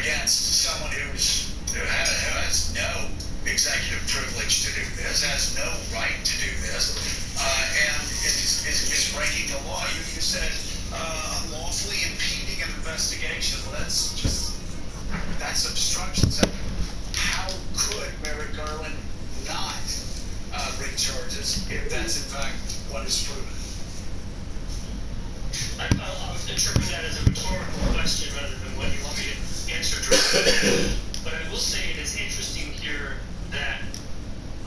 against someone who has no executive privilege to do this, has no right to do this, and is breaking the law. You said unlawfully impeding an investigation. Well, that's obstruction. So how could Merrick Garland not bring charges if that's in fact what is proven? I'll interpret that as a rhetorical question rather than what you want me to answer directly. But I will say it is interesting here that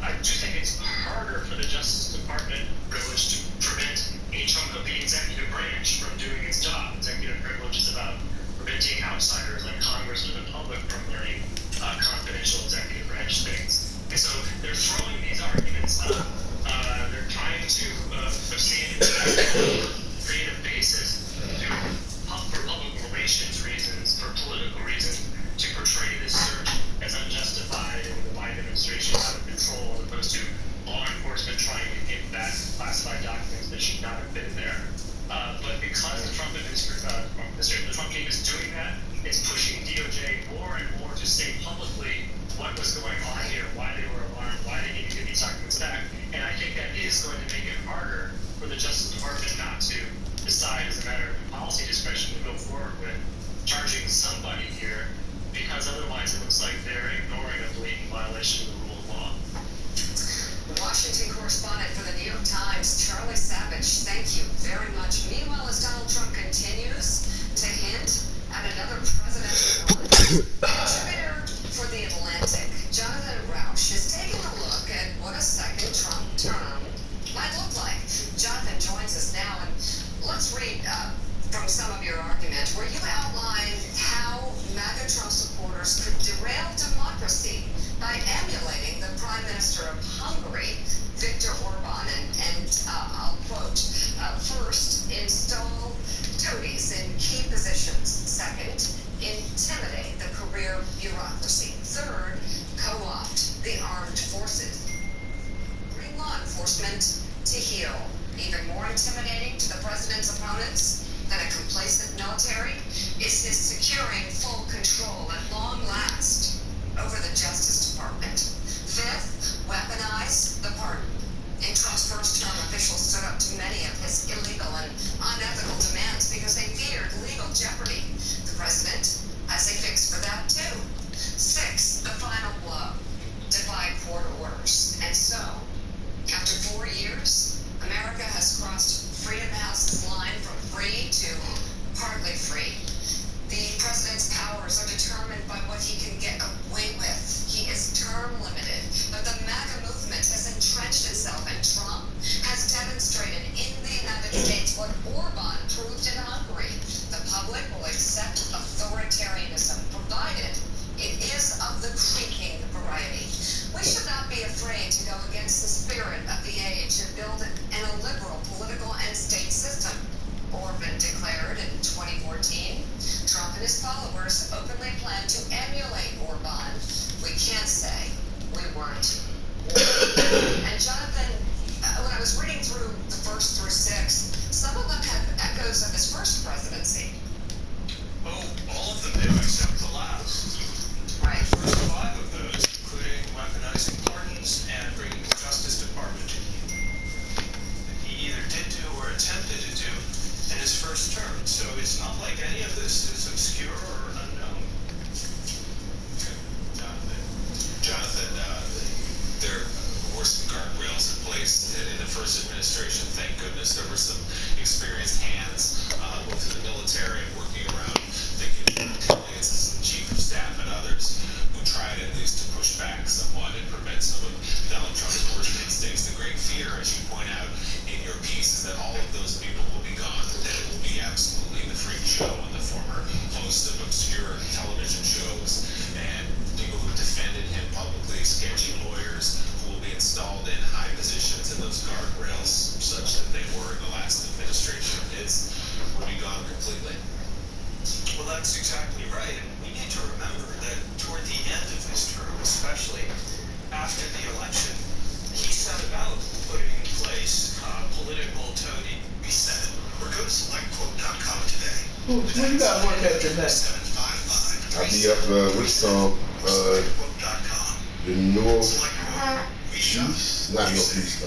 I do think it's harder for the Justice Department privilege to prevent a chunk of the executive branch from doing its job. Executive privilege is about preventing outsiders like Congress or the public from learning confidential executive branch things. And so they're throwing these arguments out. They're trying to create a basis for public relations reasons, for political reasons, to portray this search as unjustified and the Biden administration out of control, as opposed to law enforcement trying to get back classified documents that should not have been there. But because the Trump team is doing that, it's pushing DOJ more and more to say publicly what was going on here, why they were alarmed, why they needed to get these documents back. And I think that is going to make it harder for the Justice Department not to decide as a matter of policy discretion to go forward with charging somebody here, because otherwise it looks like they're ignoring a blatant violation of the rule of law. Washington correspondent for the New York Times, Charlie Savage, thank you very much. Meanwhile, as Donald Trump continues to hint at another presidential run, contributor for The Atlantic, Jonathan Rauch, is taking a look at what a second Trump term might look like. Jonathan joins us now, and let's read from some of your argument where you outline how MAGA Trump supporters could derail democracy by emulating the Prime Minister of Hungary, Viktor Orban, and I'll quote, first, install toadies in key positions. Second, intimidate the career bureaucracy. Third, co-opt the armed forces. Bring law enforcement to heel. Even more intimidating to the president's opponents than a complacent military is his securing full control at long last over the Justice Department. Fifth, weaponize the pardon. In Trump's first term, officials stood up to many of his illegal and unethical demands because they feared legal jeopardy. The president has a fix for that too. Sixth, the final blow. Defy court orders. And so, after 4 years, America has crossed Freedom House's line from free to partly free. The president's powers are determined by what he can get away with. He is term limited, but the MAGA movement has entrenched itself, and Trump has demonstrated in the United States what Orban proved in Hungary. The public will accept authoritarianism, provided it is of the creaking variety. We should not be afraid to go against the spirit of the age and build an illiberal political and state system. Orban declared in 2014. Trump and his followers openly plan to emulate Orban. We can't say we weren't. And Jonathan, when I was reading through the first through six, some of them have echoes of his first presidency. Oh, all of them do, except the last. Right. The first 5 of those, including weaponizing pardons and bringing the Justice Department to heel, he either did do or attempted to do in his first term. So it's not like any of this is obscure or unknown. Jonathan, there were some guardrails in place in the first administration. Thank goodness there were some experienced hands, both in the military and working around thinking alliances and chief of staff and others who tried at least to push back somewhat and prevent some of Donald Trump's worst instincts. The great fear, as you point out in your piece, is that all of those people will be gone, that it will be absolutely the freak show and the former host of obscure television shows and people who defended him publicly, sketchy lawyers who will be installed in high positions in those guardrails such that they were in the last administration of his, will be gone completely. Well, that's exactly right. And we need to remember that toward the end of his term, especially after the election, he set about putting in place political toady reset. Or go to selectquote.com today. Well, you got to work at the next. 755. I be up which song? The North East, not Northeast.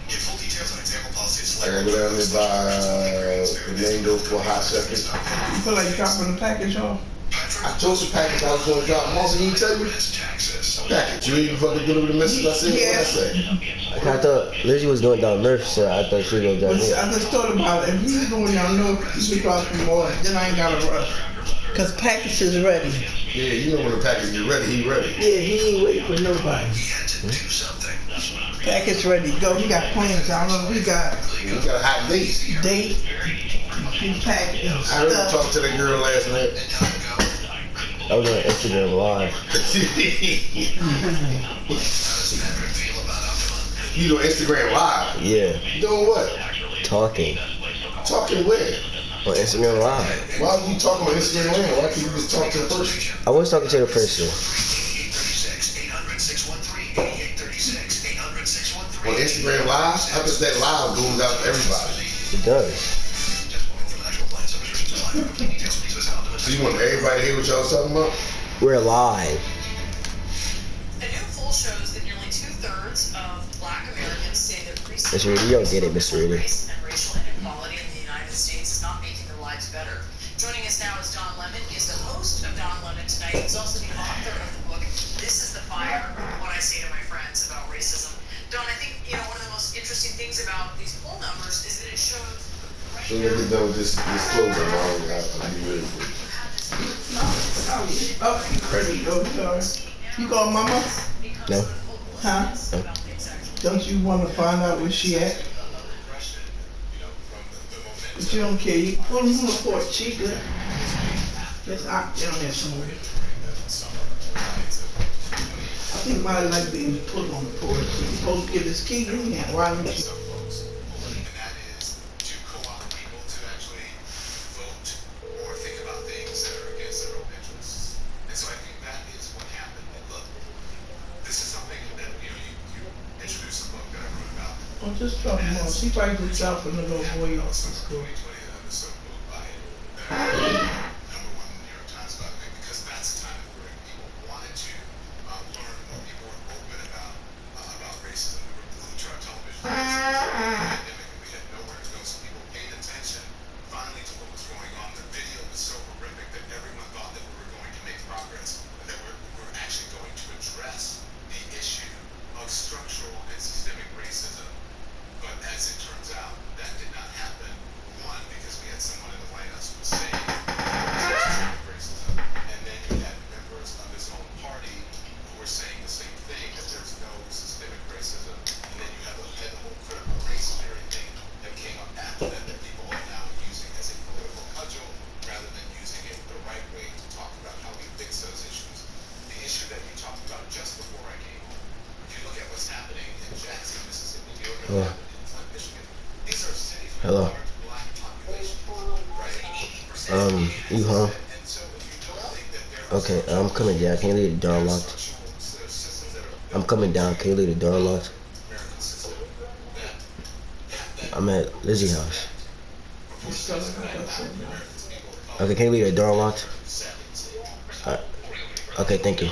Get full details on example policies. I gotta go down there by Fernando for a hot second. You feel like dropping the package off? I told the package I was gonna drop them off, and he didn't tell you? Package, you ain't even fucking good with the message I said? What I say? I thought Lizzie was going down North, so I thought she was going down I just thought about it. If he's going down north, you can drop some more. Then I ain't gotta rush. Cause package is ready. Yeah, you know when the package is ready, he ready. Yeah, he ain't waiting for nobody. He had to do something. Package ready to go. He got plans. I don't know. He got We got a hot date. date. He packaging I heard you stuff. talk to that girl last night. And time to go. I was on Instagram Live. How does Patrick feel about Optima? You on Instagram Live? Yeah, Doing what? talking Talking where? on Instagram Live. Why are you talking on Instagram Live? Why can't you just talk to the person? I was talking to the person 8836-800-613. On Instagram Live? How does that live goes out to everybody? It does. So you want everybody to hear what y'all was talking about? We're live. A new poll shows that nearly 2/3 of Black Americans say that recent Mr. Reedy, you don't get it, Mr. Reedy. race and racial inequality in the United States is not making their lives better. Joining us now is Don Lemon. He is the host of Don Lemon Tonight. He's also the author of the book, This is the Fire, What I Say to My Friends About Racism. Don, I think, one of the most interesting things about these poll numbers is that it shows So let me done with this closing. I'll be ready for it. Oh, ready to go. Sorry. You call mama? No? Huh? No. Don't you want to find out where she at? But you don't care. You put them on the porch. She good. Just out down there somewhere. I think Molly like being put on the porch. He's supposed to get his key in hand. Why don't you? And that is to co-opt people to actually vote or think about things that are against their own interests. And so I think that is what happened. And look, this is something that you introduced a book that I wrote about. Oh, just drop him off. She probably just out from the little boy off to school. 2020 that I was so moved by it. That #1 New York Times by the way, because that's the time where people wanted to learn more. People were open about racism. We were glued to our television. Pandemic, and we had nowhere to go, so people paid attention finally to what was going on. The video was so horrific that everyone thought that we were going to make progress, and that we were actually going to address the issue of structural and systemic racism. But as it turns out, that did not happen. One, because we had someone in the White House who was saying systemic racism, and then you had members of his own party who were saying the same thing, that there's no systemic racism, and then you had the whole critical race theory thing that came up after that people are now using as a political cudgel rather than using it the right way to talk about how we fix those issues. The issue that you talked about just before I came home, if you look at what's happening in Jackson, Mississippi, you look at Hello. what's happening in Flint, Michigan, these are cities with Hello. large black populations, right? You home? And so if you don't think that there Okay, I'm coming down. Can you leave the door unlocked? systems that are I'm coming down. Can you leave the door unlocked? American system I'm at Lizzie's house. Just tell her I said no. Okay, can you leave the door unlocked? Alright. Okay, thank you.